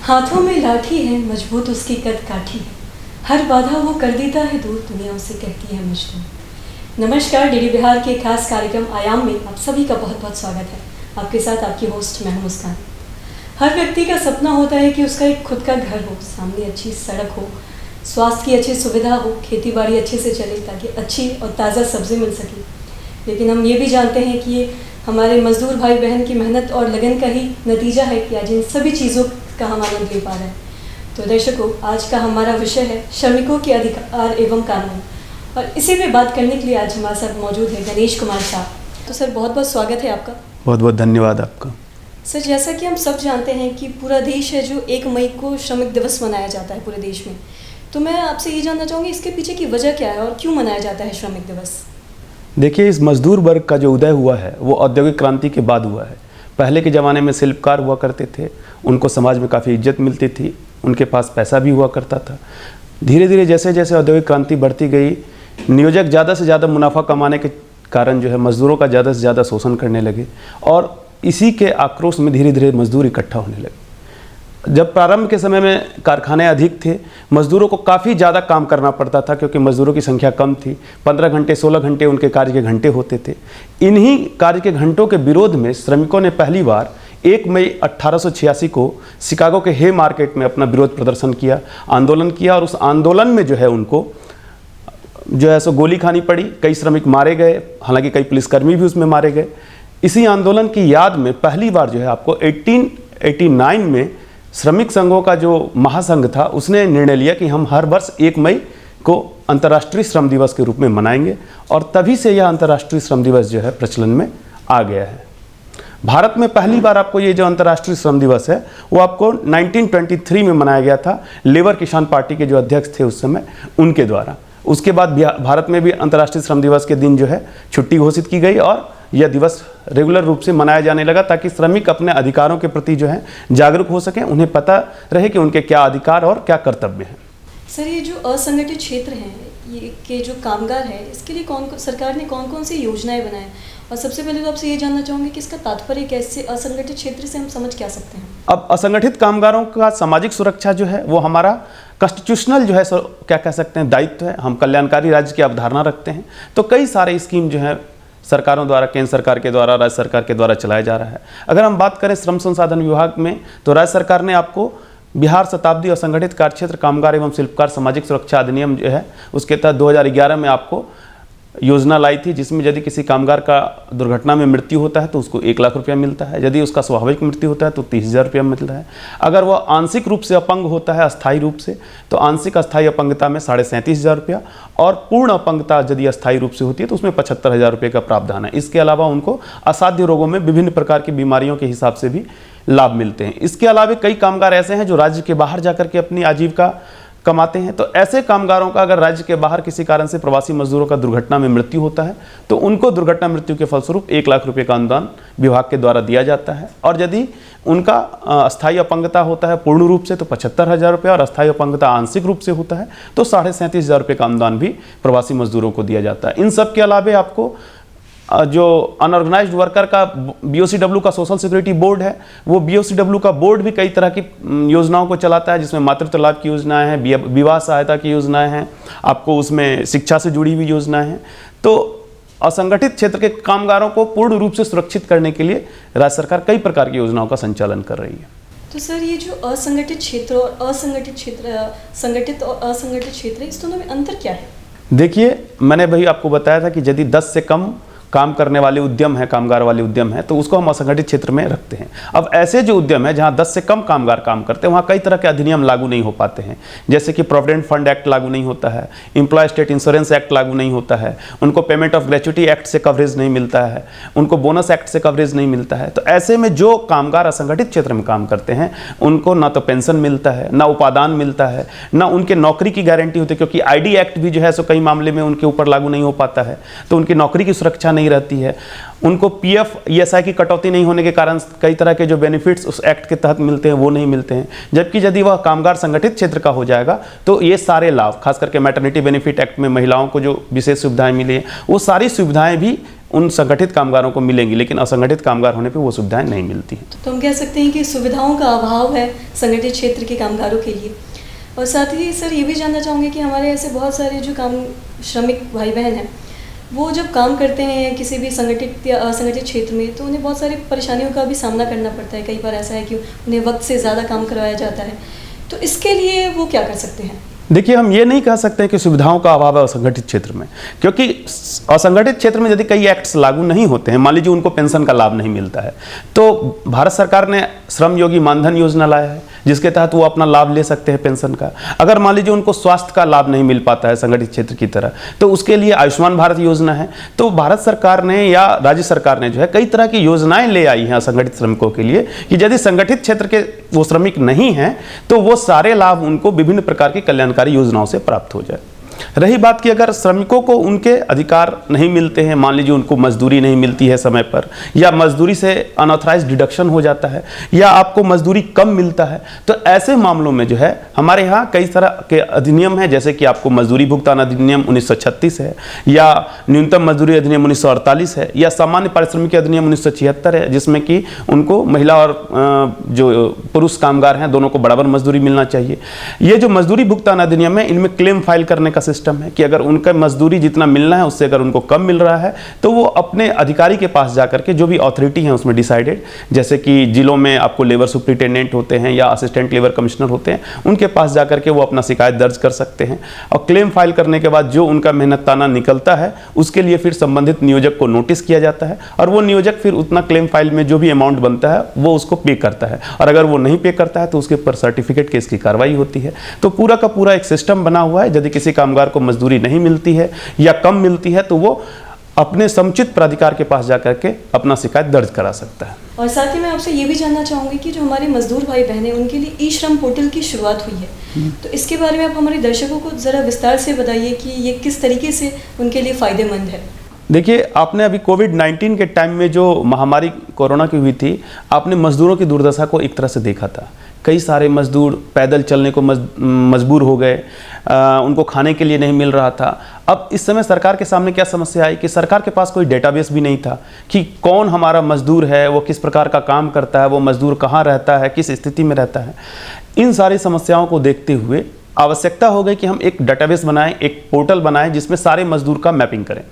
हाथों में लाठी है, मजबूत उसकी कद काठी है, हर बाधा वो कर देता है दूर, दुनिया उसे कहती है मजदूर। नमस्कार, डीडी बिहार के खास कार्यक्रम आयाम में आप सभी का बहुत बहुत स्वागत है। आपके साथ आपकी होस्ट मैं हूं मुस्कान। हर व्यक्ति का सपना होता है कि उसका एक खुद का घर हो, सामने अच्छी सड़क हो, स्वास्थ्य की अच्छी सुविधा हो, खेती बाड़ी अच्छे से चले ताकि अच्छी और ताज़ा सब्ज़ी मिल सके। लेकिन हम ये भी जानते हैं कि ये हमारे मजदूर भाई बहन की मेहनत और लगन का ही नतीजा है कि आज इन सभी चीज़ों का हम आनंद ले पा रहे हैं। तो दर्शकों, आज का हमारा विषय है श्रमिकों के अधिकार एवं कानून, और इसी में बात करने के लिए आज हमारे साथ मौजूद है गणेश कुमार शाह। तो सर, बहुत बहुत स्वागत है आपका। बहुत बहुत धन्यवाद आपका। सर, जैसा कि हम सब जानते हैं कि पूरा देश है जो 1 मई को श्रमिक दिवस मनाया जाता है पूरे देश में, तो मैं आपसे ये जानना चाहूँगी इसके पीछे की वजह क्या है और क्यों मनाया जाता है श्रमिक दिवस। देखिए, इस मजदूर वर्ग का जो उदय हुआ है वो औद्योगिक क्रांति के बाद हुआ है। पहले के ज़माने में शिल्पकार हुआ करते थे, उनको समाज में काफ़ी इज्जत मिलती थी, उनके पास पैसा भी हुआ करता था। धीरे धीरे जैसे जैसे औद्योगिक क्रांति बढ़ती गई, नियोजक ज़्यादा से ज़्यादा मुनाफा कमाने के कारण जो है मज़दूरों का ज़्यादा से ज़्यादा शोषण करने लगे, और इसी के आक्रोश में धीरे धीरे मजदूर इकट्ठा होने लगे। जब प्रारंभ के समय में कारखाने अधिक थे, मज़दूरों को काफ़ी ज़्यादा काम करना पड़ता था क्योंकि मज़दूरों की संख्या कम थी। 15 घंटे 16 घंटे उनके कार्य के घंटे होते थे। इन्हीं कार्य के घंटों के विरोध में श्रमिकों ने पहली बार 1 मई 1886 को शिकागो के हे मार्केट में अपना विरोध प्रदर्शन किया, आंदोलन किया, और उस आंदोलन में जो है उनको जो है सो गोली खानी पड़ी। कई श्रमिक मारे गए, हालांकि कई पुलिसकर्मी भी उसमें मारे गए। इसी आंदोलन की याद में पहली बार जो है आपको 1889 में श्रमिक संघों का जो महासंघ था उसने निर्णय लिया कि हम हर वर्ष 1 मई को अंतर्राष्ट्रीय श्रम दिवस के रूप में मनाएंगे, और तभी से यह अंतर्राष्ट्रीय श्रम दिवस जो है प्रचलन में आ गया है। भारत में पहली बार आपको ये जो अंतर्राष्ट्रीय श्रम दिवस है वो आपको 1923 में मनाया गया था, लेबर किसान पार्टी के जो अध्यक्ष थे उस समय, उनके द्वारा। उसके बाद भारत में भी अंतर्राष्ट्रीय श्रम दिवस के दिन जो है छुट्टी घोषित की गई और यह दिवस रेगुलर रूप से मनाया जाने लगा, ताकि श्रमिक अपने अधिकारों के प्रति जो है जागरूक हो सकें, उन्हें पता रहे कि उनके क्या अधिकार और क्या कर्तव्य हैं। सर, ये जो असंगठित क्षेत्र हैं, ये के जो कामगार हैं, इसके लिए सरकार ने कौन कौन सी योजनाएं बनाएं? और सबसे पहले तो आपसे ये जानना चाहूँगी कि इसका तात्पर्य कैसे, असंगठित क्षेत्र से हम समझ क्या सकते हैं? अब असंगठित कामगारों का सामाजिक सुरक्षा जो है वो हमारा कॉन्स्टिट्यूशनल जो है क्या कह सकते हैं दायित्व है। हम कल्याणकारी राज्य की अवधारणा रखते हैं, तो कई सारे स्कीम जो है सरकारों द्वारा, केंद्र सरकार के द्वारा, राज्य सरकार के द्वारा चलाया जा रहा है। अगर हम बात करें श्रम संसाधन विभाग में, तो राज्य सरकार ने आपको बिहार शताब्दी असंगठित कार्यक्षेत्र कामगार एवं शिल्पकार सामाजिक सुरक्षा अधिनियम जो है उसके तहत 2011 में आपको योजना लाई थी, जिसमें यदि किसी कामगार का दुर्घटना में मृत्यु होता है तो उसको 1 लाख रुपया मिलता है। यदि उसका स्वाभाविक मृत्यु होता है तो 30,000 रुपया मिलता है। अगर वह आंशिक रूप से अपंग होता है, अस्थायी रूप से, तो आंशिक अस्थायी अपंगता में 37,500 रुपया, और पूर्ण अपंगता यदि अस्थायी रूप से होती है तो उसमें 75,000 रुपये का प्रावधान है। इसके अलावा उनको असाध्य रोगों में विभिन्न प्रकार की बीमारियों के हिसाब से भी लाभ मिलते हैं। इसके अलावा कई कामगार ऐसे हैं जो राज्य के बाहर जाकर के अपनी आजीविका कमाते हैं, तो ऐसे कामगारों का अगर राज्य के बाहर किसी कारण से प्रवासी मजदूरों का दुर्घटना में मृत्यु होता है तो उनको दुर्घटना मृत्यु के फलस्वरूप 1 लाख रुपये का अनुदान विभाग के द्वारा दिया जाता है। और यदि उनका अस्थायी अपंगता होता है पूर्ण रूप से तो 75,000 रुपये, और अस्थायी अपंगता आंशिक रूप से होता है तो 37,500 रुपये का अनुदान भी प्रवासी मजदूरों को दिया जाता है। इन सब के अलावा आपको जो अनऑर्गेनाइज्ड वर्कर का BOCW का सोशल सिक्योरिटी बोर्ड है, वो BOCW का बोर्ड भी कई तरह की योजनाओं को चलाता है, जिसमें मातृत्व लाभ की योजनाएं हैं, विवाह सहायता की योजनाएं हैं, आपको उसमें शिक्षा से जुड़ी हुई योजनाएं हैं। तो असंगठित क्षेत्र के कामगारों को पूर्ण रूप से सुरक्षित करने के लिए राज्य सरकार कई प्रकार की योजनाओं का संचालन कर रही है। तो सर, ये जो असंगठित क्षेत्र और असंगठित क्षेत्र, संगठित और असंगठित क्षेत्र, इस दोनों में अंतर क्या है? देखिए, मैंने भाई आपको बताया था कि यदि 10 से कम काम करने वाले उद्यम है, कामगार वाले उद्यम है, तो उसको हम असंगठित क्षेत्र में रखते हैं। अब ऐसे जो उद्यम है जहां 10 से कम कामगार काम करते हैं, वहां कई तरह के अधिनियम लागू नहीं हो पाते हैं, जैसे कि प्रोविडेंट फंड एक्ट लागू नहीं होता है, एम्प्लॉय स्टेट इंश्योरेंस एक्ट लागू नहीं होता है, उनको पेमेंट ऑफ ग्रेच्युटी एक्ट से कवरेज नहीं मिलता है, उनको बोनस एक्ट से कवरेज नहीं मिलता है। तो ऐसे में जो कामगार असंगठित क्षेत्र में काम करते हैं उनको ना तो पेंशन मिलता है, ना उपादान मिलता है, ना उनके नौकरी की गारंटी होती है, क्योंकि ID एक्ट भी जो है सो कई मामले में उनके ऊपर लागू नहीं हो पाता है, तो उनकी नौकरी की सुरक्षा नहीं रहती है। उनको PF ESI की कटौती नहीं होने के कारण कई तरह के जो बेनिफिट्स उस एक्ट के तहत मिलते हैं वो नहीं मिलते हैं। जबकि यदि वह कामगार संगठित क्षेत्र का हो जाएगा तो ये सारे लाभ, खास करके मैटरनिटी बेनिफिट एक्ट में महिलाओं को जो विशेष सुविधाएं मिली हैं, वो सारी सुविधाएं भी उन संगठित कामगारों को मिलेंगी, लेकिन असंगठित कामगार होने पे वो सुविधाएं नहीं मिलती हैं। तो हम कह सकते हैं कि सुविधाओं का अभाव है संगठित क्षेत्र के कामगारों के लिए। और साथ ही सर ये भी जानना चाहूँगी कि हमारे ऐसे बहुत सारे जो श्रमिक भाई बहन हैं, वो जब काम करते हैं किसी भी संगठित या असंगठित क्षेत्र में, तो उन्हें बहुत सारी परेशानियों का भी सामना करना पड़ता है। कई बार ऐसा है कि उन्हें वक्त से ज़्यादा काम करवाया जाता है, तो इसके लिए वो क्या कर सकते हैं? देखिए, हम ये नहीं कह सकते कि सुविधाओं का अभाव है असंगठित क्षेत्र में, क्योंकि असंगठित क्षेत्र में यदि कई एक्ट्स लागू नहीं होते हैं, मान लीजिए उनको पेंशन का लाभ नहीं मिलता है, तो भारत सरकार ने श्रम योगी मानधन योजना लाया है, जिसके तहत वो अपना लाभ ले सकते हैं पेंशन का। अगर मान लीजिए उनको स्वास्थ्य का लाभ नहीं मिल पाता है संगठित क्षेत्र की तरह, तो उसके लिए आयुष्मान भारत योजना है। तो भारत सरकार ने या राज्य सरकार ने जो है कई तरह की योजनाएं ले आई हैं असंगठित श्रमिकों के लिए, कि यदि संगठित क्षेत्र के वो श्रमिक नहीं हैं तो वो सारे लाभ उनको विभिन्न प्रकार की कल्याणकारी योजनाओं से प्राप्त हो जाए। रही बात कि अगर श्रमिकों को उनके अधिकार नहीं मिलते हैं, मान लीजिए उनको मजदूरी नहीं मिलती है समय पर, या मजदूरी से अनऑथराइज्ड डिडक्शन हो जाता है, या आपको मजदूरी कम मिलता है, तो ऐसे मामलों में जो है हमारे यहाँ कई तरह के अधिनियम हैं, जैसे कि आपको मजदूरी भुगतान अधिनियम 1936 है, या न्यूनतम मजदूरी अधिनियम 1948 है, या सामान्य पारिश्रमिक अधिनियम 1976 है, जिसमें कि उनको महिला और जो पुरुष कामगार हैं दोनों को बराबर मजदूरी मिलना चाहिए। ये जो मजदूरी भुगतान अधिनियम है, इनमें क्लेम फाइल करने का सिस्टम है कि अगर उनका मजदूरी जितना मिलना है उससे अगर उनको कम मिल रहा है तो वो अपने अधिकारी के पास जाकर के, जो भी अथॉरिटी है उसमें डिसाइडेड, जैसे कि जिलों में आपको लेबर सुप्रिटेंडेंट होते हैं या असिस्टेंट लेबर कमिश्नर होते हैं, उनके पास जाकर के वो अपना शिकायत दर्ज कर सकते हैं। और क्लेम फाइल करने के बाद जो उनका मेहनताना निकलता है उसके लिए फिर संबंधित नियोजक को नोटिस किया जाता है, और वो नियोजक फिर उतना क्लेम फाइल में जो भी अमाउंट बनता है वो उसको पे करता है, और अगर वो नहीं पे करता है तो उसके ऊपर सर्टिफिकेट केस की कार्रवाई होती है। तो पूरा का पूरा एक सिस्टम बना हुआ है। यदि किसी कामगार को मजदूरी नहीं मिलती है या कम मिलती है तो वो अपने समुचित प्राधिकार के पास जाकर के अपना शिकायत दर्ज करा सकता है। और साथ ही मैं आपसे ये भी जानना चाहूँगी कि जो हमारे मजदूर भाई बहन हैं उनके लिए ई श्रम पोर्टल की शुरुआत हुई है, तो इसके बारे में आप हमारे दर्शकों को ज़रा विस्तार से बताइए कि ये किस तरीके से उनके लिए फ़ायदेमंद है। देखिए, आपने अभी कोविड-19 के टाइम में जो महामारी कोरोना की हुई थी, आपने मजदूरों की दुर्दशा को एक तरह से देखा था। कई सारे मजदूर पैदल चलने को मजबूर हो गए, उनको खाने के लिए नहीं मिल रहा था। अब इस समय सरकार के सामने क्या समस्या आई कि सरकार के पास कोई डेटाबेस भी नहीं था कि कौन हमारा मजदूर है, वो किस प्रकार का काम करता है, वो मजदूर कहाँ रहता है, किस स्थिति में रहता है। इन सारी समस्याओं को देखते हुए आवश्यकता हो गई कि हम एक डेटाबेस बनाएं, एक पोर्टल बनाएं जिसमें सारे मजदूर का मैपिंग करें।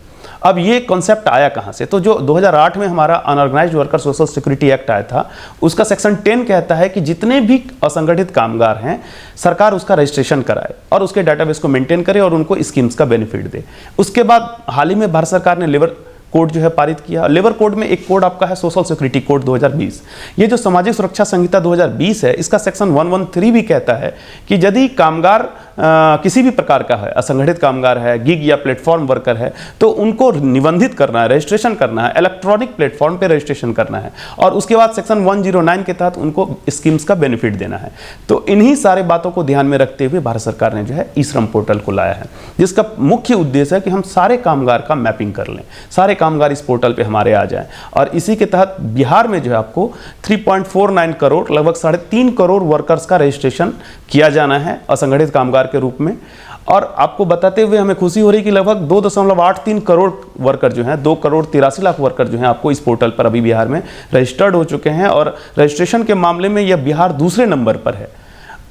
अब ये कॉन्सेप्ट आया कहाँ से? तो जो 2008 में हमारा unorganised worker social security act आया था, उसका सेक्शन 10 कहता है कि जितने भी असंगठित कामगार हैं सरकार उसका रजिस्ट्रेशन कराए और उसके डाटाबेस को मेंटेन करे और उनको स्कीम्स का बेनिफिट दे। उसके बाद हाल ही में भारत सरकार ने लेबर कोड जो है पारित किया। लेबर कोड में एक कोड आपका है सोशल सिक्योरिटी कोड 2020। ये जो सामाजिक सुरक्षा संहिता 2020 है, इसका सेक्शन 113 भी कहता है कि यदि कामगार किसी भी प्रकार का है, असंगठित कामगार है, गिग या प्लेटफॉर्म वर्कर है, तो उनको निबंधित करना है, रजिस्ट्रेशन करना है, इलेक्ट्रॉनिक प्लेटफॉर्म पे रजिस्ट्रेशन करना है, और उसके बाद सेक्शन 109 के तहत उनको स्कीम्स का बेनिफिट देना है। तो इन्हीं सारे बातों को ध्यान में रखते हुए भारत सरकार ने जो है ई श्रम पोर्टल को लाया है, जिसका मुख्य उद्देश्य है कि हम सारे कामगार का मैपिंग कर लें, सारे कामगार इस पोर्टल पे हमारे आ जाएं। और इसी के तहत बिहार में जो है आपको 3.49 करोड़, लगभग 3.5 करोड़ वर्कर्स का रजिस्ट्रेशन किया जाना है असंगठित कामगार के रूप में। और आपको बताते हुए हमें खुशी हो रही कि लगभग 2.83 करोड़ वर्कर जो हैं, 2,83,00,000 वर्कर जो हैं आपको इस पोर्टल पर अभी बिहार में रजिस्टर्ड हो चुके हैं। और रजिस्ट्रेशन के मामले में यह बिहार दूसरे नंबर पर है।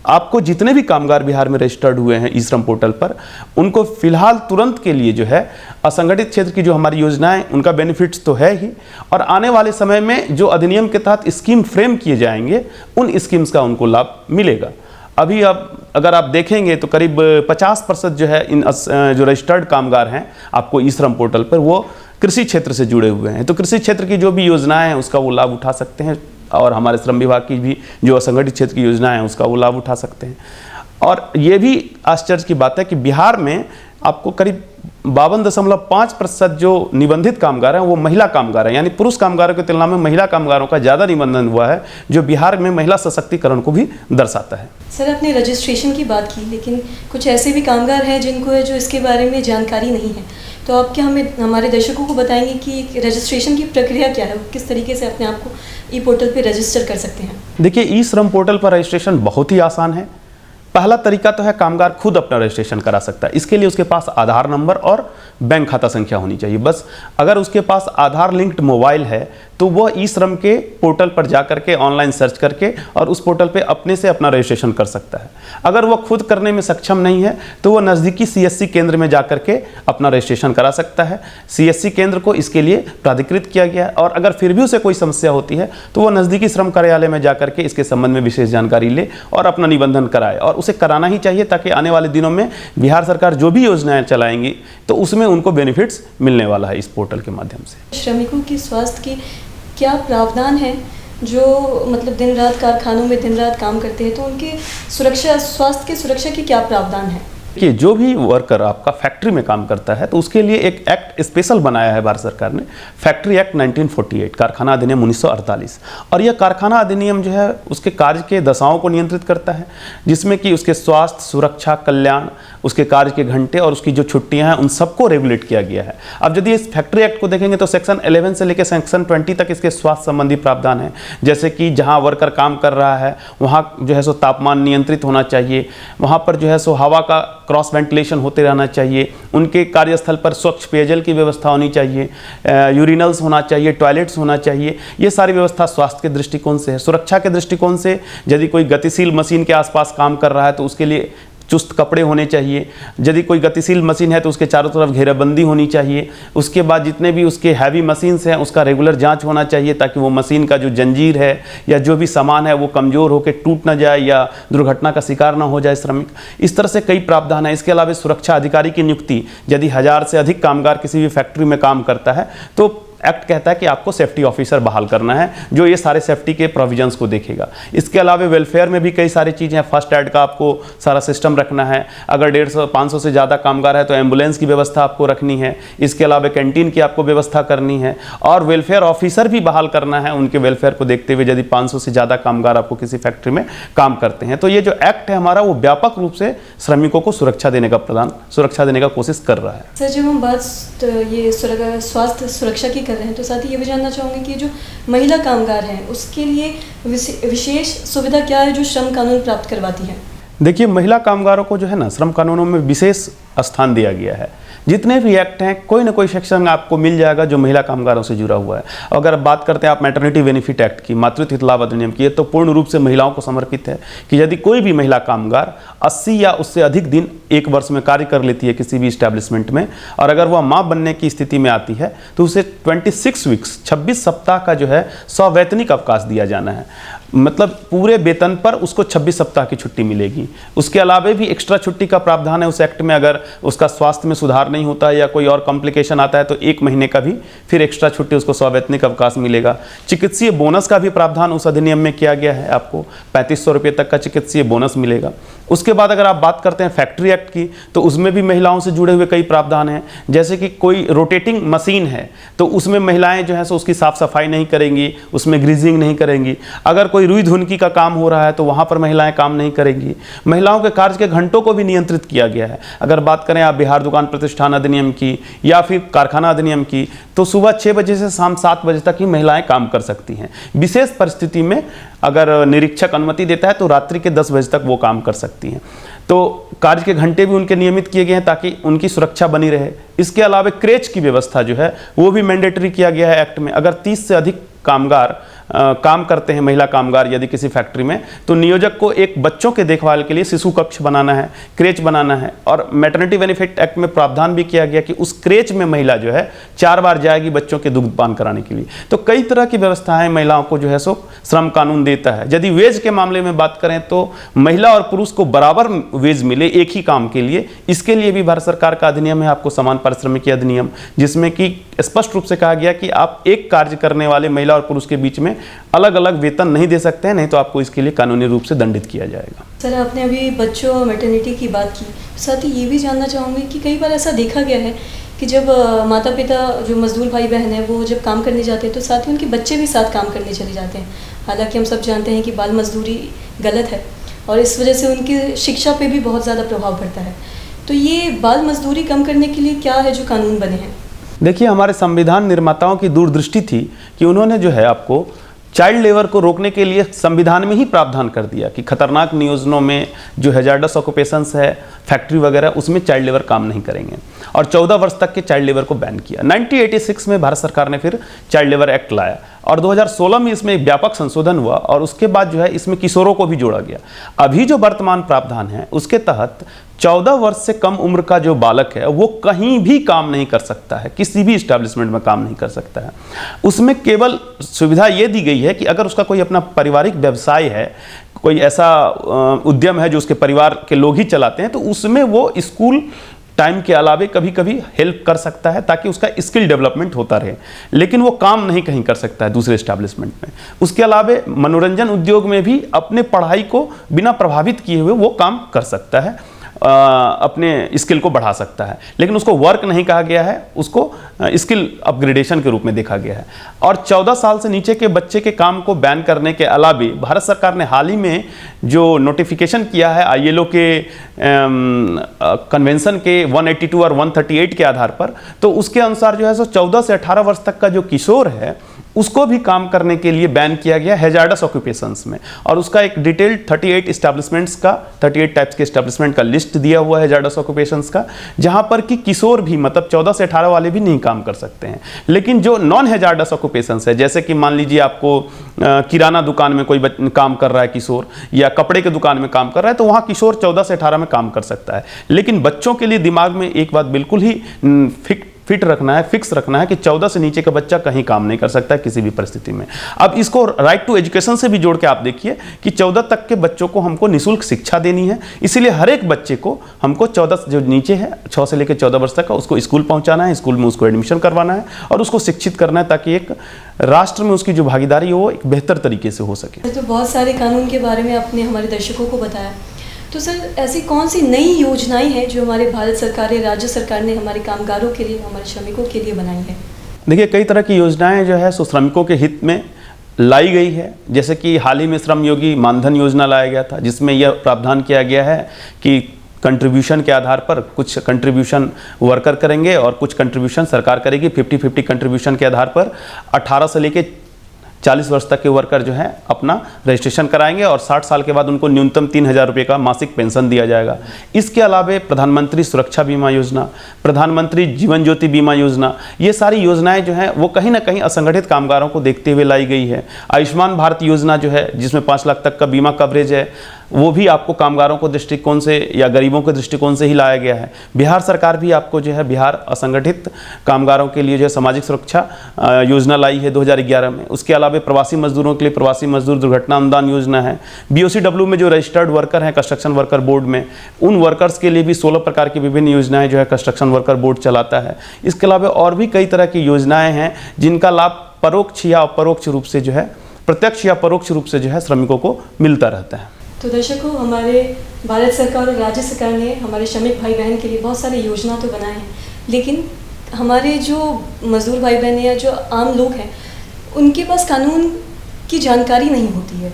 आपको जितने भी कामगार बिहार में रजिस्टर्ड हुए हैं ई श्रम पोर्टल पर, उनको फिलहाल तुरंत के लिए जो है असंगठित क्षेत्र की जो हमारी योजनाएं, उनका बेनिफिट्स तो है ही, और आने वाले समय में जो अधिनियम के तहत स्कीम फ्रेम किए जाएंगे उन स्कीम्स का उनको लाभ मिलेगा। अभी अब अगर आप देखेंगे तो करीब 50% जो है इन जो रजिस्टर्ड कामगार हैं आपको ई श्रम पोर्टल पर, वो कृषि क्षेत्र से जुड़े हुए हैं। तो कृषि क्षेत्र की जो भी योजनाएं हैं उसका वो लाभ उठा सकते हैं, और हमारे श्रम विभाग की भी जो असंगठित क्षेत्र की योजनाएं हैं उसका वो लाभ उठा सकते हैं। और ये भी आश्चर्य की बात है कि बिहार में आपको करीब 52.5% जो निबंधित कामगार हैं वो महिला कामगार हैं, यानी पुरुष कामगारों की तुलना में महिला कामगारों का ज़्यादा निबंधन हुआ है, जो बिहार में महिला सशक्तिकरण को भी दर्शाता है। सर, आपने रजिस्ट्रेशन की बात की, लेकिन कुछ ऐसे भी कामगार हैं जिनको है जो इसके बारे में जानकारी नहीं है, तो आप क्या हमारे दर्शकों को बताएंगे कि रजिस्ट्रेशन की प्रक्रिया क्या है, किस तरीके से अपने आप को ई पोर्टल पर रजिस्टर कर सकते हैं? देखिए, ई श्रम पोर्टल पर रजिस्ट्रेशन बहुत ही आसान है। पहला तरीका तो है कामगार खुद अपना रजिस्ट्रेशन करा सकता है। इसके लिए उसके पास आधार नंबर और बैंक खाता संख्या होनी चाहिए। बस अगर उसके पास आधार लिंक्ड मोबाइल है तो वह ई श्रम के पोर्टल पर जा करके ऑनलाइन सर्च करके और उस पोर्टल पे अपने से अपना रजिस्ट्रेशन कर सकता है। अगर वह खुद करने में सक्षम नहीं है तो वह नज़दीकी सीएससी केंद्र में जा करके अपना रजिस्ट्रेशन करा सकता है। सीएससी केंद्र को इसके लिए प्राधिकृत किया गया है और अगर फिर भी उसे कोई समस्या होती है तो वह नज़दीकी श्रम कार्यालय में जा करके इसके संबंध में विशेष जानकारी ले और अपना निबंधन कराए, और उसे कराना ही चाहिए ताकि आने वाले दिनों में बिहार सरकार जो भी योजनाएं चलाएंगी तो उसमें उनको बेनिफिट्स मिलने वाला है इस पोर्टल के माध्यम से। श्रमिकों की स्वास्थ्य की क्या प्रावधान है, जो मतलब दिन रात कारखानों में दिन रात काम करते हैं, तो उनके सुरक्षा, स्वास्थ्य की सुरक्षा की क्या प्रावधान है? कि जो भी वर्कर आपका फैक्ट्री में काम करता है तो उसके लिए एक एक्ट स्पेशल बनाया है भारत सरकार ने, फैक्ट्री एक्ट 1948, कारखाना अधिनियम 1948। और यह कारखाना अधिनियम जो है उसके कार्य के दशाओं को नियंत्रित करता है, जिसमें कि उसके स्वास्थ्य, सुरक्षा, कल्याण, उसके कार्य के घंटे और उसकी जो छुट्टियां हैं उन सबको रेगुलेट किया गया है। अब यदि इस फैक्ट्री एक्ट को देखेंगे तो सेक्शन 11 से लेकर सेक्शन 20 तक इसके स्वास्थ्य संबंधी प्रावधान है। जैसे कि जहां वर्कर काम कर रहा है वहां जो है सो तापमान नियंत्रित होना चाहिए, वहां पर जो है सो हवा का क्रॉस वेंटिलेशन होते रहना चाहिए, उनके कार्यस्थल पर स्वच्छ पेयजल की व्यवस्था होनी चाहिए, यूरिनल्स होना चाहिए, टॉयलेट्स होना चाहिए। ये सारी व्यवस्था स्वास्थ्य के दृष्टिकोण से है। सुरक्षा के दृष्टिकोण से यदि कोई गतिशील मशीन के आसपास काम कर रहा है तो उसके लिए चुस्त कपड़े होने चाहिए। यदि कोई गतिशील मशीन है तो उसके चारों तरफ घेराबंदी होनी चाहिए। उसके बाद जितने भी उसके हैवी मशीन्स हैं उसका रेगुलर जांच होना चाहिए ताकि वो मशीन का जो जंजीर है या जो भी सामान है वो कमज़ोर होकर टूट ना जाए या दुर्घटना का शिकार ना हो जाए श्रमिक। इस तरह से कई प्रावधान है। इसके अलावा सुरक्षा अधिकारी की नियुक्ति, यदि 1000 से अधिक कामगार किसी भी फैक्ट्री में काम करता है तो एक्ट कहता है कि आपको सेफ्टी ऑफिसर बहाल करना है जो ये सारे सेफ्टी के प्रोविजंस को देखेगा। इसके अलावा वेलफेयर में भी कई सारी चीज़ें हैं। फर्स्ट एड का आपको सारा सिस्टम रखना है। अगर 150-500 से ज़्यादा कामगार है तो एम्बुलेंस की व्यवस्था आपको रखनी है। इसके अलावा कैंटीन की आपको व्यवस्था करनी है और वेलफेयर ऑफिसर भी बहाल करना है उनके वेलफेयर को देखते हुए, यदि 500 से ज़्यादा कामगार आपको किसी फैक्ट्री में काम करते हैं। तो ये जो एक्ट है हमारा वो व्यापक रूप से श्रमिकों को सुरक्षा देने का कोशिश कर रहा है। सर, जब हम बात ये स्वास्थ्य सुरक्षा की कर रहे हैं तो साथ ही ये भी जानना चाहूँगी कि जो महिला कामगार हैं उसके लिए विशेष सुविधा क्या है जो श्रम कानून प्राप्त करवाती है? देखिए, महिला कामगारों को जो है ना श्रम कानूनों में विशेष स्थान दिया गया है। जितने भी एक्ट हैं कोई ना कोई सेक्शन आपको मिल जाएगा जो महिला कामगारों से जुड़ा हुआ है। अगर बात करते हैं आप मैटरनिटी बेनिफिट एक्ट की, मातृत्व हित लाभ अधिनियम की, तो पूर्ण रूप से महिलाओं को समर्पित है कि यदि कोई भी महिला कामगार 80 या उससे अधिक दिन एक वर्ष में कार्य कर लेती है किसी भी इस्टेब्लिशमेंट में और अगर वह माँ बनने की स्थिति में आती है तो उसे 26 वीक्स 26 सप्ताह का जो है सवैतनिक अवकाश दिया जाना है। मतलब पूरे वेतन पर उसको 26 सप्ताह की छुट्टी मिलेगी। उसके अलावा भी एक्स्ट्रा छुट्टी का प्रावधान है उस एक्ट में। अगर उसका स्वास्थ्य में सुधार नहीं होता है या कोई और कॉम्प्लिकेशन आता है तो 1 महीने का भी फिर एक्स्ट्रा छुट्टी उसको सवैतनिक अवकाश मिलेगा। चिकित्सीय बोनस का भी प्रावधान उस अधिनियम में किया गया है। आपको 3500 रुपये तक का चिकित्सीय बोनस मिलेगा। उसके बाद अगर आप बात करते हैं फैक्ट्री एक्ट की तो उसमें भी महिलाओं से जुड़े हुए कई प्रावधान हैं। जैसे कि कोई रोटेटिंग मशीन है तो उसमें महिलाएं जो है सो उसकी साफ सफाई नहीं करेंगी, उसमें ग्रीजिंग नहीं करेंगी। अगर कोई रुई धुनकी का काम हो रहा है तो वहाँ पर महिलाएं काम नहीं करेंगी। महिलाओं के कार्य के घंटों को भी नियंत्रित किया गया है। अगर बात करें आप बिहार दुकान प्रतिष्ठान अधिनियम की या फिर कारखाना अधिनियम की तो सुबह 6 बजे से शाम 7 बजे तक ही महिलाएं काम कर सकती हैं। विशेष परिस्थिति में अगर निरीक्षक अनुमति देता है तो रात्रि के 10 बजे तक वो काम कर सकती हैं। तो कार्य के घंटे भी उनके नियमित किए गए हैं ताकि उनकी सुरक्षा बनी रहे। इसके अलावा क्रेच की व्यवस्था जो है वो भी मैंडेटरी किया गया है एक्ट में। अगर 30 से अधिक कामगार काम करते हैं, महिला कामगार यदि किसी फैक्ट्री में, तो नियोजक को एक बच्चों के देखभाल के लिए शिशु कक्ष बनाना है, क्रेच बनाना है। और मैटरनिटी बेनिफिट एक्ट में प्रावधान भी किया गया कि उस क्रेच में महिला जो है 4 बार जाएगी बच्चों के दुग्धपान कराने के लिए। तो कई तरह की व्यवस्थाएं महिलाओं को जो है सो श्रम कानून देता है। यदि वेज के मामले में बात करें तो महिला और पुरुष को बराबर वेज मिले एक ही काम के लिए, इसके लिए भी भारत सरकार का अधिनियम है आपको समान पारिश्रमिकी अधिनियम, जिसमें कि स्पष्ट रूप से कहा गया कि आप एक कार्य करने वाले महिला और पुरुष के बीच में अलग अलग वेतन नहीं दे सकते हैं, नहीं तो आपको इसके लिए कानूनी रूप से दंडित किया जाएगा। सर, आपने अभी बच्चों और मैटरनिटी की बात की, साथ ही ये भी जानना चाहूँगी कि कई बार ऐसा देखा गया है कि जब माता पिता जो मजदूर भाई बहन हैं वो जब काम करने जाते हैं तो साथ ही उनके बच्चे भी साथ काम करने चले जाते हैं। हालांकि हम सब जानते हैं कि बाल मजदूरी गलत है और इस वजह से उनकी शिक्षा पे भी बहुत ज़्यादा प्रभाव पड़ता है। तो ये बाल मजदूरी कम करने के लिए क्या है जो कानून बने हैं? देखिए, हमारे संविधान निर्माताओं की दूरदृष्टि थी कि उन्होंने जो है आपको चाइल्ड लेबर को रोकने के लिए संविधान में ही प्रावधान कर दिया कि खतरनाक नियोजनों में जो हैजार्डस ऑक्यूपेशंस है, फैक्ट्री वगैरह, उसमें चाइल्ड लेबर काम नहीं करेंगे और 14 वर्ष तक के चाइल्ड लेबर को बैन किया। 1986 में भारत सरकार ने फिर चाइल्ड लेबर एक्ट लाया और 2016 में इसमें व्यापक संशोधन हुआ और उसके बाद जो है इसमें किशोरों को भी जोड़ा गया। अभी जो वर्तमान प्रावधान है उसके तहत 14 वर्ष से कम उम्र का जो बालक है वो कहीं भी काम नहीं कर सकता है, किसी भी इस्टेब्लिशमेंट में काम नहीं कर सकता है। उसमें केवल सुविधा ये दी गई है कि अगर उसका कोई अपना पारिवारिक व्यवसाय है, कोई ऐसा उद्यम है जो उसके परिवार के लोग ही चलाते हैं, तो उसमें वो स्कूल टाइम के अलावे कभी कभी हेल्प कर सकता है ताकि उसका स्किल डेवलपमेंट होता रहे, लेकिन वो काम नहीं कहीं कर सकता है दूसरे एस्टैब्लिशमेंट में। उसके अलावे मनोरंजन उद्योग में भी अपने पढ़ाई को बिना प्रभावित किए हुए वो काम कर सकता है, अपने स्किल को बढ़ा सकता है, लेकिन उसको वर्क नहीं कहा गया है, उसको स्किल अपग्रेडेशन के रूप में देखा गया है। और 14 साल से नीचे के बच्चे के काम को बैन करने के अलावे भारत सरकार ने हाल ही में जो नोटिफिकेशन किया है ILO के कन्वेंशन के 182 और 138 के आधार पर, तो उसके अनुसार जो है सो 14 से 18 वर्ष तक का जो किशोर है उसको भी काम करने के लिए बैन किया गया हैजार्डस ऑक्यूपेशंस में। और उसका एक डिटेल्ड 38 एस्टैब्लिशमेंट्स का, 38 टाइप्स के एस्टैब्लिशमेंट का लिस्ट दिया हुआ है हैजार्डस ऑक्यूपेशंस का, जहां पर कि किशोर भी मतलब 14 से 18 वाले भी नहीं काम कर सकते हैं। लेकिन जो नॉन हैजार्डस ऑक्यूपेशंस है, जैसे कि मान लीजिए आपको किराना दुकान में कोई काम कर रहा है किशोर, या कपड़े के दुकान में काम कर रहा है, तो वहाँ किशोर 14 से 18 में काम कर सकता है। लेकिन बच्चों के लिए दिमाग में एक बात बिल्कुल ही फिट रखना है, फिक्स रखना है कि 14 से नीचे का बच्चा कहीं काम नहीं कर सकता है किसी भी परिस्थिति में। अब इसको राइट टू एजुकेशन से भी जोड़ के आप देखिए कि 14 तक के बच्चों को हमको निःशुल्क शिक्षा देनी है, इसीलिए हर एक बच्चे को हमको 14 जो नीचे है 6 से लेकर 14 वर्ष तक का उसको स्कूल पहुंचाना है, स्कूल में उसको एडमिशन करवाना है और उसको शिक्षित करना है ताकि एक राष्ट्र में उसकी जो भागीदारी है वो एक बेहतर तरीके से हो सके। तो बहुत सारे कानून के बारे में आपने हमारे दर्शकों को बताया, तो सर ऐसी कौन सी नई योजनाएं हैं जो हमारे भारत सरकार, राज्य सरकार ने हमारे कामगारों के लिए, हमारे श्रमिकों के लिए बनाई है? देखिए, कई तरह की योजनाएं जो है सो श्रमिकों के हित में लाई गई है। जैसे कि हाल ही में श्रम योगी मानधन योजना लाया गया था, जिसमें यह प्रावधान किया गया है कि कंट्रीब्यूशन के आधार पर कुछ कंट्रीब्यूशन वर्कर करेंगे और कुछ कंट्रीब्यूशन सरकार करेगी। 50-50 कंट्रीब्यूशन के आधार पर 18 से लेकर 40 वर्ष तक के वर्कर जो है अपना रजिस्ट्रेशन कराएंगे और 60 साल के बाद उनको न्यूनतम 3,000 रुपये का मासिक पेंशन दिया जाएगा। इसके अलावे प्रधानमंत्री सुरक्षा बीमा योजना, प्रधानमंत्री जीवन ज्योति बीमा योजना, ये सारी योजनाएं जो हैं वो कहीं ना कहीं असंगठित कामगारों को देखते हुए लाई गई है। आयुष्मान भारत योजना जो है, जिसमें 5 लाख तक का बीमा कवरेज है, वो भी आपको कामगारों को दृष्टिकोण से या गरीबों के दृष्टिकोण से ही लाया गया है। बिहार सरकार भी आपको जो है बिहार असंगठित कामगारों के लिए जो है सामाजिक सुरक्षा योजना लाई है 2011 में। उसके अलावा प्रवासी मजदूरों के लिए प्रवासी मजदूर दुर्घटना अनुदान योजना है। BOCW में जो रजिस्टर्ड वर्कर हैं कंस्ट्रक्शन वर्कर बोर्ड में, उन वर्कर्स के लिए भी 16 प्रकार की विभिन्न योजनाएं जो है कंस्ट्रक्शन वर्कर बोर्ड चलाता है। इसके अलावा और भी कई तरह की योजनाएं हैं जिनका लाभ परोक्ष या अपरोक्ष रूप से जो है, प्रत्यक्ष या परोक्ष रूप से जो है श्रमिकों को मिलता रहता है। तो दर्शकों, हमारे भारत सरकार और राज्य सरकार ने हमारे श्रमिक भाई बहन के लिए बहुत सारी योजना तो बनाए हैं, लेकिन हमारे जो मजदूर भाई बहन या जो आम लोग हैं उनके पास कानून की जानकारी नहीं होती है।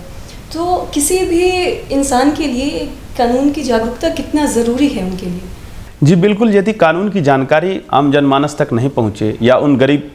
तो किसी भी इंसान के लिए कानून की जागरूकता कितना ज़रूरी है उनके लिए? जी बिल्कुल, यदि कानून की जानकारी आम जनमानस तक नहीं पहुँचे या उन गरीब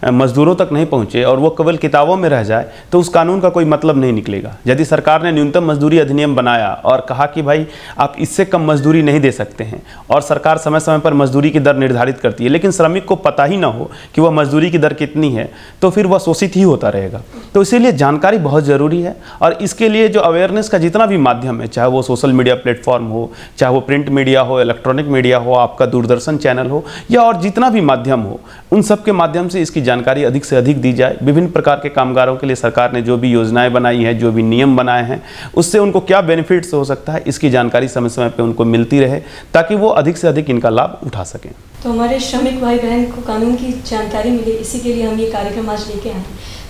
मजदूरों तक नहीं पहुँचे और वो केवल किताबों में रह जाए तो उस कानून का कोई मतलब नहीं निकलेगा। यदि सरकार ने न्यूनतम मजदूरी अधिनियम बनाया और कहा कि भाई आप इससे कम मजदूरी नहीं दे सकते हैं, और सरकार समय समय पर मजदूरी की दर निर्धारित करती है, लेकिन श्रमिक को पता ही ना हो कि वह मजदूरी की दर कितनी है, तो फिर वह शोषित ही होता रहेगा। तो इसीलिए जानकारी बहुत ज़रूरी है और इसके लिए जो अवेयरनेस का जितना भी माध्यम है, चाहे वो सोशल मीडिया प्लेटफॉर्म हो, चाहे वो प्रिंट मीडिया हो, इलेक्ट्रॉनिक मीडिया हो, आपका दूरदर्शन चैनल हो, या और जितना भी माध्यम हो, उन सब के माध्यम से इसकी जानकारी अधिक से अधिक दी जाए। विभिन्न प्रकार के कामगारों के लिए सरकार ने जो भी योजनाएं बनाई हैं, जो भी नियम बनाए हैं, उससे उनको क्या बेनिफिट्स हो सकता है, इसकी जानकारी समय समय पे उनको मिलती रहे ताकि वो अधिक से अधिक इनका लाभ उठा सकें। तो हमारे श्रमिक भाई बहन को कानून की जानकारी मिले, इसी के लिए हम ये कार्यक्रम आज लेके आए।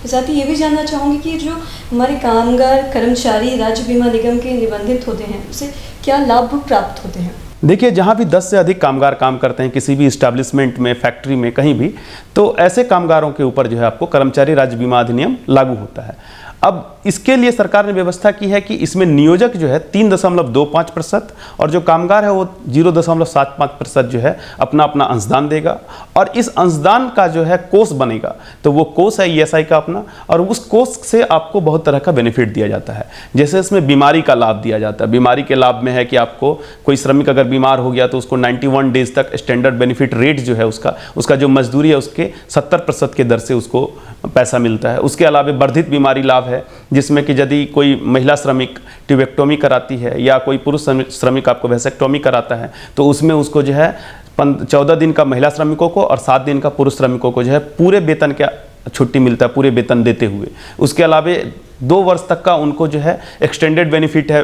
तो साथ ही ये भी जानना चाहूँगी कि जो हमारे कामगार कर्मचारी राज्य बीमा निगम के निबंधित होते हैं, उससे क्या लाभ प्राप्त होते हैं? देखिए, जहाँ भी 10 से अधिक कामगार काम करते हैं किसी भी इस्टेब्लिशमेंट में, फैक्ट्री में, कहीं भी, तो ऐसे कामगारों के ऊपर जो है आपको कर्मचारी राज्य बीमा अधिनियम लागू होता है। अब इसके लिए सरकार ने व्यवस्था की है कि इसमें नियोजक जो है 3.25% और जो कामगार है वो 0.75% जो है अपना अपना अंशदान देगा, और इस अंशदान का जो है कोष बनेगा, तो वो कोष है ईएसआई का अपना, और उस कोष से आपको बहुत तरह का बेनिफिट दिया जाता है। जैसे इसमें बीमारी का लाभ दिया जाता है। बीमारी के लाभ में है कि आपको कोई श्रमिक अगर बीमार हो गया तो उसको 91 डेज तक स्टैंडर्ड बेनिफिट रेट जो है उसका जो मजदूरी है उसके 70% के दर से उसको पैसा मिलता है। उसके अलावा वर्धित बीमारी लाभ है, जिसमें कि यदि कोई महिला श्रमिक ट्यूबेक्टोमी कराती है या कोई पुरुष श्रमिक आपको वैसेक्टोमी कराता है, तो उसमें उसको जो है 14 दिन का महिला श्रमिकों को और 7 दिन का पुरुष श्रमिकों को जो है पूरे वेतन का छुट्टी मिलता है, पूरे वेतन देते हुए। उसके अलावा 2 वर्ष तक का उनको जो है एक्सटेंडेड बेनिफिट है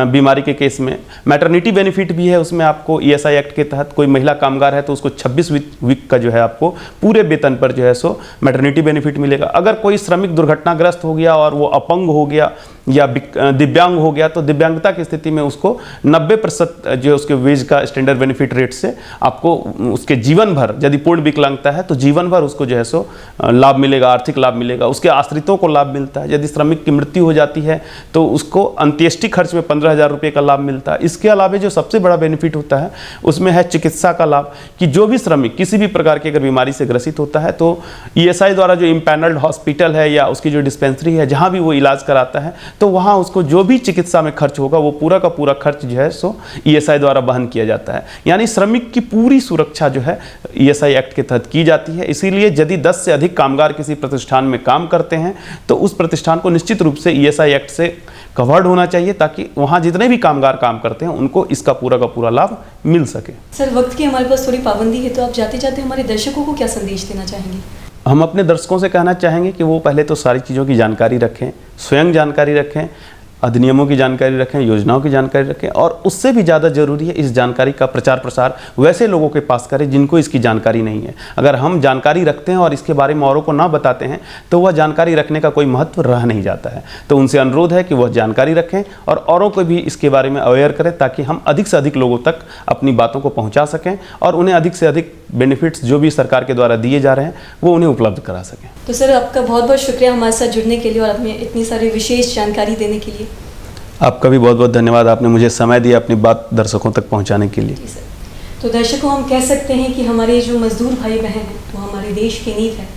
बीमारी के केस में। मैटरनिटी बेनिफिट भी है उसमें आपको ईएसआई एक्ट के तहत। कोई महिला कामगार है तो उसको 26 वीक का जो है आपको पूरे वेतन पर जो है सो मैटरनिटी बेनिफिट मिलेगा। अगर कोई श्रमिक दुर्घटनाग्रस्त हो गया और वो अपंग हो गया या दिव्यांग हो गया, तो दिव्यांगता की स्थिति में उसको 90% जो उसके वेज का स्टैंडर्ड बेनिफिट रेट से आपको उसके जीवन भर, यदि पूर्ण विकलांगता है तो जीवन भर उसको जो है सो लाभ मिलेगा, आर्थिक लाभ मिलेगा। उसके आश्रितों को लाभ मिलता है। यदि श्रमिक की मृत्यु हो जाती है तो उसको अंत्येष्टि खर्च में 15,000 रुपये का लाभ मिलता है। इसके अलावा जो सबसे बड़ा बेनिफिट होता है उसमें है चिकित्सा का लाभ, कि जो भी श्रमिक किसी भी प्रकार की अगर बीमारी से ग्रसित होता है तो ईएसआई द्वारा जो इम्पैनल्ड हॉस्पिटल है या उसकी जो डिस्पेंसरी है जहाँ भी वो इलाज कराता है, तो वहाँ उसको जो भी चिकित्सा में खर्च होगा वो पूरा का पूरा खर्च जो है सो ईएसआई द्वारा वहन किया जाता है। यानी श्रमिक की पूरी सुरक्षा जो है ईएसआई एक्ट के तहत की जाती है। इसीलिए यदि 10 से अधिक कामगार किसी प्रतिष्ठान में काम करते हैं तो उस प्रतिष्ठान को निश्चित रूप से ईएसआई एक्ट से कवर्ड होना चाहिए, ताकि वहाँ जितने भी कामगार काम करते हैं उनको इसका पूरा का पूरा लाभ मिल सके। सर, वक्त की हमारे पास थोड़ी पाबंदी है, तो आप जाते जाते हमारे दर्शकों को क्या संदेश देना चाहेंगे? हम अपने दर्शकों से कहना चाहेंगे कि वो पहले तो सारी चीज़ों की जानकारी रखें, स्वयं जानकारी रखें, अधिनियमों की जानकारी रखें, योजनाओं की जानकारी रखें, और उससे भी ज़्यादा ज़रूरी है इस जानकारी का प्रचार प्रसार वैसे लोगों के पास करें जिनको इसकी जानकारी नहीं है। अगर हम जानकारी रखते हैं और इसके बारे में औरों को ना बताते हैं तो वह जानकारी रखने का कोई महत्व रह नहीं जाता है। तो उनसे अनुरोध है कि वह जानकारी रखें और औरों को भी इसके बारे में अवेयर करें, ताकि हम अधिक से अधिक लोगों तक अपनी बातों को पहुँचा सकें और उन्हें अधिक से अधिक बेनिफिट्स जो भी सरकार के द्वारा दिए जा रहे हैं वो उन्हें उपलब्ध करा सकें। तो सर, आपका बहुत बहुत शुक्रिया हमारे साथ जुड़ने के लिए और हमें इतनी सारी विशेष जानकारी देने के लिए। आपका भी बहुत बहुत धन्यवाद, आपने मुझे समय दिया अपनी बात दर्शकों तक पहुंचाने के लिए। जी सर। तो दर्शकों, हम कह सकते हैं कि हमारे जो मजदूर भाई बहन हैं वो हमारे देश की नींव है।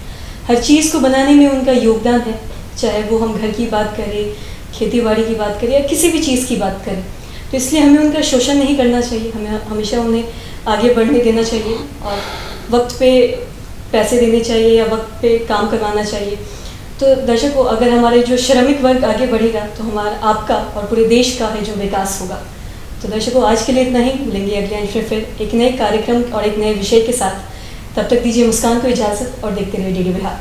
हर चीज़ को बनाने में उनका योगदान है, चाहे वो हम घर की बात करें, खेती बाड़ी की बात करें या किसी भी चीज़ की बात करें। तो इसलिए हमें उनका शोषण नहीं करना चाहिए, हमें हमेशा उन्हें आगे बढ़ने देना चाहिए और वक्त पे पैसे देने चाहिए या वक्त पे काम करवाना चाहिए। तो दर्शकों, अगर हमारे जो श्रमिक वर्ग आगे बढ़ेगा तो हमारा, आपका और पूरे देश का है जो विकास होगा। तो दर्शकों, आज के लिए इतना ही। मिलेंगे अगले अंश में फिर एक नए कार्यक्रम और एक नए विषय के साथ। तब तक दीजिए मुस्कान को इजाज़त और देखते रहिए डीडी बिहार।